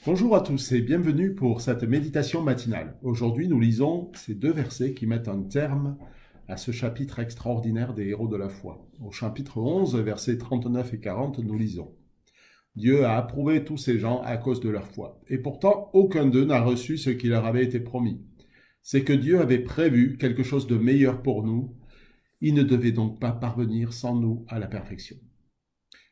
Bonjour à tous et bienvenue pour cette méditation matinale. Aujourd'hui, nous lisons ces deux versets qui mettent un terme à ce chapitre extraordinaire des héros de la foi. Au chapitre 11, versets 39 et 40, nous lisons: Dieu a approuvé tous ces gens à cause de leur foi, et pourtant aucun d'eux n'a reçu ce qui leur avait été promis. C'est que Dieu avait prévu quelque chose de meilleur pour nous. Il ne devait donc pas parvenir sans nous à la perfection.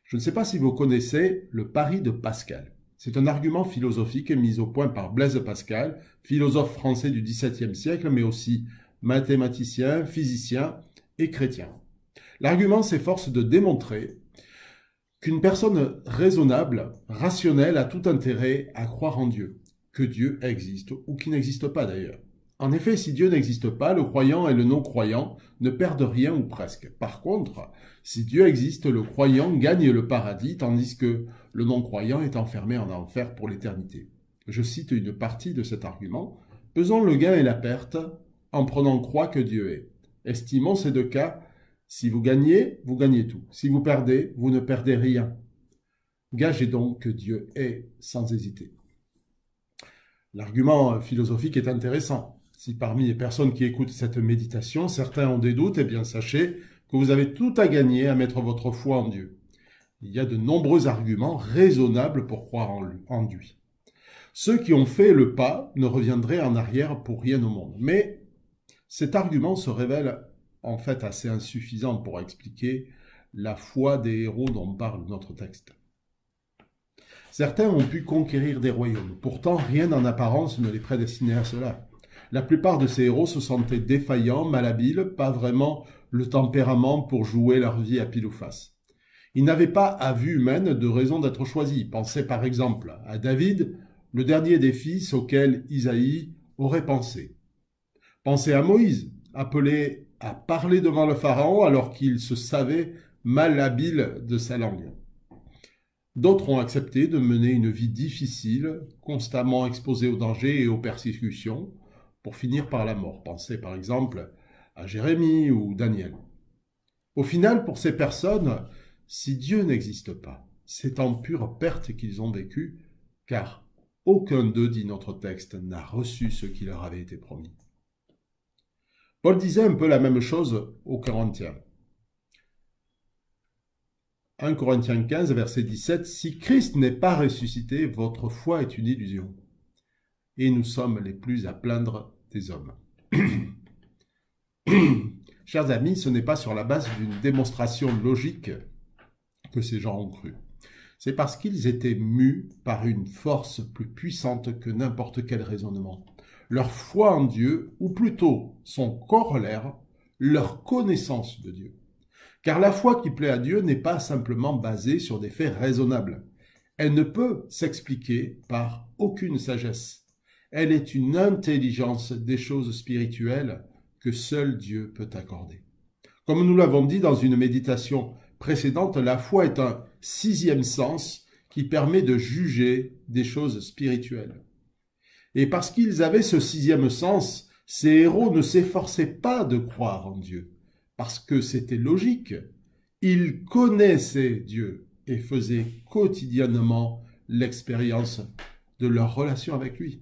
Je ne sais pas si vous connaissez le pari de Pascal. C'est un argument philosophique mis au point par Blaise Pascal, philosophe français du XVIIe siècle, mais aussi mathématicien, physicien et chrétien. L'argument s'efforce de démontrer qu'une personne raisonnable, rationnelle, a tout intérêt à croire en Dieu, que Dieu existe, ou qu'il n'existe pas d'ailleurs. En effet, si Dieu n'existe pas, le croyant et le non-croyant ne perdent rien ou presque. Par contre, si Dieu existe, le croyant gagne le paradis, tandis que le non-croyant est enfermé en enfer pour l'éternité. Je cite une partie de cet argument. Pesons le gain et la perte en prenant croix que Dieu est. Estimons ces deux cas. Si vous gagnez tout. Si vous perdez, vous ne perdez rien. Gagez donc que Dieu est sans hésiter. L'argument philosophique est intéressant. Si parmi les personnes qui écoutent cette méditation, certains ont des doutes, eh bien sachez que vous avez tout à gagner à mettre votre foi en Dieu. Il y a de nombreux arguments raisonnables pour croire en lui. Ceux qui ont fait le pas ne reviendraient en arrière pour rien au monde. Mais cet argument se révèle en fait assez insuffisant pour expliquer la foi des héros dont parle notre texte. Certains ont pu conquérir des royaumes, pourtant rien en apparence ne les prédestinait à cela. La plupart de ces héros se sentaient défaillants, malhabiles, pas vraiment le tempérament pour jouer leur vie à pile ou face. Ils n'avaient pas, à vue humaine, de raison d'être choisis. Pensez par exemple à David, le dernier des fils auquel Isaïe aurait pensé. Pensez à Moïse, appelé à parler devant le Pharaon alors qu'il se savait mal habile de sa langue. D'autres ont accepté de mener une vie difficile, constamment exposés aux dangers et aux persécutions, pour finir par la mort. Pensez par exemple à Jérémie ou Daniel. Au final, pour ces personnes, si Dieu n'existe pas, c'est en pure perte qu'ils ont vécu, car aucun d'eux, dit notre texte, n'a reçu ce qui leur avait été promis. Paul disait un peu la même chose aux Corinthiens. 1 Corinthiens 15, verset 17, « Si Christ n'est pas ressuscité, votre foi est une illusion, et nous sommes les plus à plaindre des hommes. » Chers amis, ce n'est pas sur la base d'une démonstration logique que ces gens ont cru. C'est parce qu'ils étaient mus par une force plus puissante que n'importe quel raisonnement. Leur foi en Dieu, ou plutôt son corollaire, leur connaissance de Dieu. Car la foi qui plaît à Dieu n'est pas simplement basée sur des faits raisonnables. Elle ne peut s'expliquer par aucune sagesse. Elle est une intelligence des choses spirituelles que seul Dieu peut accorder. Comme nous l'avons dit dans une méditation précédente, la foi est un sixième sens qui permet de juger des choses spirituelles. Et parce qu'ils avaient ce sixième sens, ces héros ne s'efforçaient pas de croire en Dieu, parce que c'était logique. Ils connaissaient Dieu et faisaient quotidiennement l'expérience de leur relation avec lui.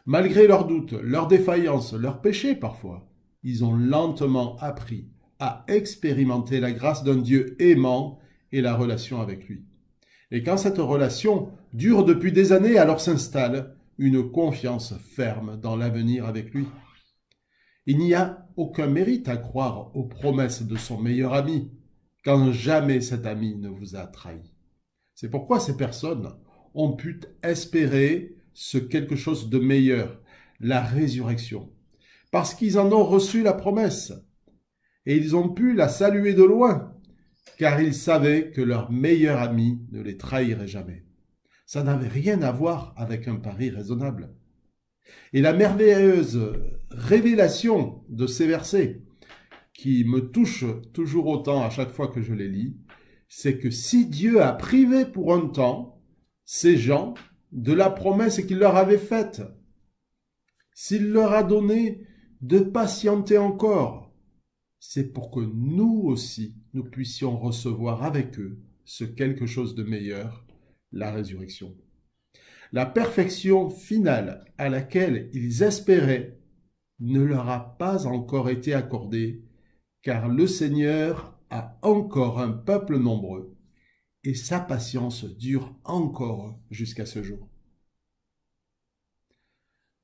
Malgré leurs doutes, leurs défaillances, leurs péchés parfois, ils ont lentement appris à expérimenter la grâce d'un Dieu aimant et la relation avec lui. Et quand cette relation dure depuis des années, alors s'installe une confiance ferme dans l'avenir avec lui. Il n'y a aucun mérite à croire aux promesses de son meilleur ami, quand jamais cet ami ne vous a trahi. C'est pourquoi ces personnes ont pu espérer ce quelque chose de meilleur, la résurrection, parce qu'ils en ont reçu la promesse, et ils ont pu la saluer de loin, car ils savaient que leur meilleur ami ne les trahirait jamais. Ça n'avait rien à voir avec un pari raisonnable. Et la merveilleuse révélation de ces versets, qui me touche toujours autant à chaque fois que je les lis, c'est que si Dieu a privé pour un temps ces gens de la promesse qu'il leur avait faite, s'il leur a donné de patienter encore, c'est pour que nous aussi, nous puissions recevoir avec eux ce quelque chose de meilleur, la résurrection. La perfection finale à laquelle ils espéraient ne leur a pas encore été accordée, car le Seigneur a encore un peuple nombreux et sa patience dure encore jusqu'à ce jour.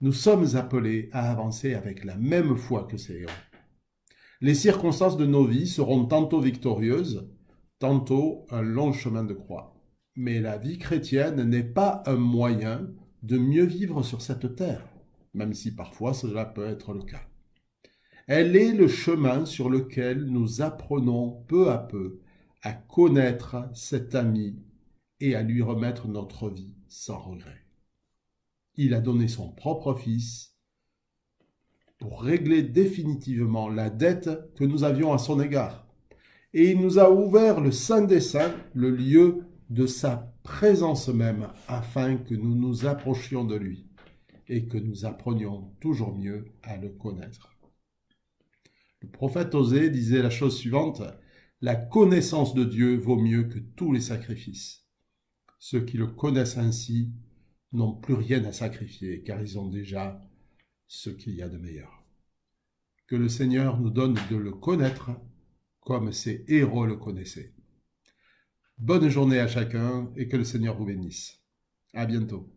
Nous sommes appelés à avancer avec la même foi que ces héros. Les circonstances de nos vies seront tantôt victorieuses, tantôt un long chemin de croix. Mais la vie chrétienne n'est pas un moyen de mieux vivre sur cette terre, même si parfois cela peut être le cas. Elle est le chemin sur lequel nous apprenons peu à peu à connaître cet ami et à lui remettre notre vie sans regret. Il a donné son propre Fils pour régler définitivement la dette que nous avions à son égard. Et il nous a ouvert le Saint des Saints, le lieu de sa présence même, afin que nous nous approchions de lui et que nous apprenions toujours mieux à le connaître. Le prophète Osée disait la chose suivante: « La connaissance de Dieu vaut mieux que tous les sacrifices. Ceux qui le connaissent ainsi n'ont plus rien à sacrifier, car ils ont déjà ce qu'il y a de meilleur. » Que le Seigneur nous donne de le connaître comme ces héros le connaissaient. Bonne journée à chacun et que le Seigneur vous bénisse. À bientôt.